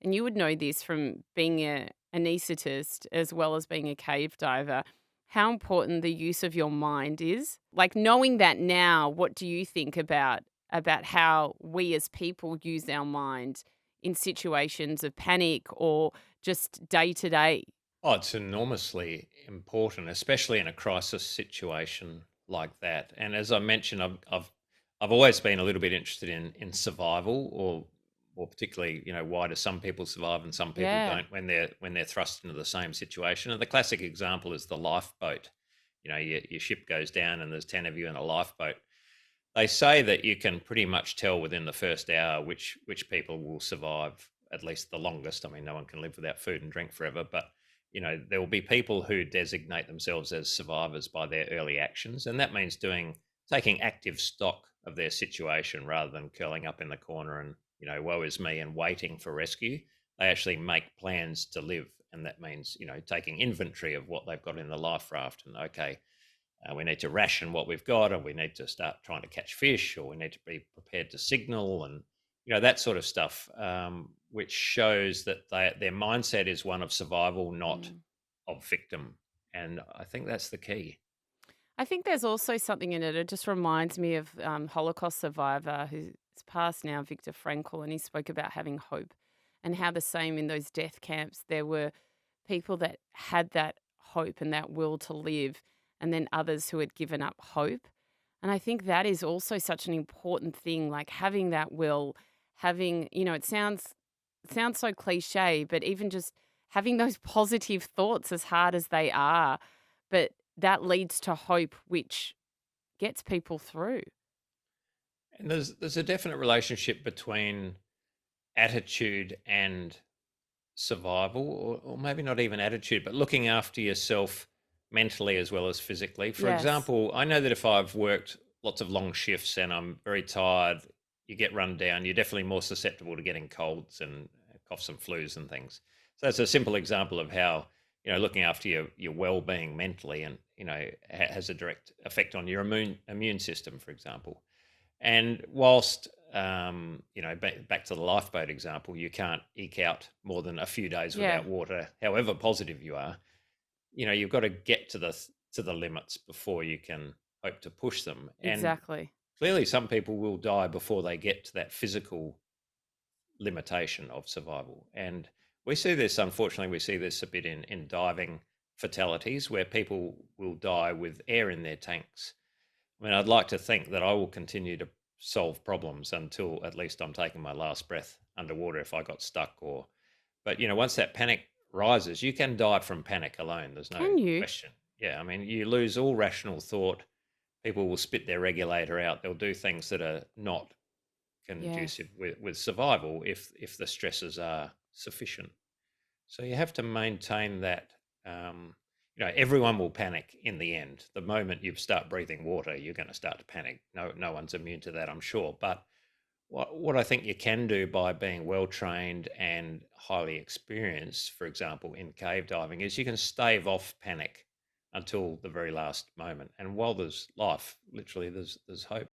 and you would know this from being a anaesthetist as well as being a cave diver, how important the use of your mind is. Like knowing that now, what do you think about how we as people use our mind in situations of panic or just day to day? Oh, it's enormously important, especially in a crisis situation like that. And as I mentioned, I've always been a little bit interested in survival, or particularly, why do some people survive and some people Yeah. don't when they're thrust into the same situation. And the classic example is the lifeboat. Your ship goes down and there's 10 of you in a lifeboat. They say that you can pretty much tell within the first hour which people will survive at least the longest. I mean, no one can live without food and drink forever, but there will be people who designate themselves as survivors by their early actions, and that means taking active stock of their situation rather than curling up in the corner and woe is me and waiting for rescue. They actually make plans to live, and that means taking inventory of what they've got in the life raft. And okay, we need to ration what we've got, or we need to start trying to catch fish, or we need to be prepared to signal, and that sort of stuff, which shows that their mindset is one of survival, not Mm. of victim. And I think that's the key. I think there's also something in it. It just reminds me of Holocaust survivor who's passed now, Viktor Frankl, and he spoke about having hope and how the same in those death camps there were people that had that hope and that will to live, and then others who had given up hope. And I think that is also such an important thing, like having that will, having, it sounds so cliche, but even just having those positive thoughts as hard as they are, but that leads to hope, which gets people through. And there's a definite relationship between attitude and survival, or maybe not even attitude, but looking after yourself mentally as well as physically. For Yes. example, I know that if I've worked lots of long shifts and I'm very tired, you get run down, you're definitely more susceptible to getting colds and coughs and flus and things. So that's a simple example of how looking after your well-being mentally and has a direct effect on your immune system, for example. And whilst, back to the lifeboat example, you can't eke out more than a few days Yeah, without water, however positive you are. You've got to get to the limits before you can hope to push them. And exactly. clearly, some people will die before they get to that physical limitation of survival. And unfortunately, we see this a bit in diving fatalities where people will die with air in their tanks. I mean, I'd like to think that I will continue to solve problems until at least I'm taking my last breath underwater if I got stuck, but once that panic rises, you can die from panic alone. There's no Can you? question. Yeah, I mean, you lose all rational thought. People will spit their regulator out. They'll do things that are not Yes. conducive with survival if the stresses are sufficient. So you have to maintain that. Everyone will panic in the end. The moment you start breathing water, you're going to start to panic. No one's immune to that, I'm sure. But what I think you can do by being well trained and highly experienced, for example, in cave diving, is you can stave off panic until the very last moment. And while there's life, literally, there's hope.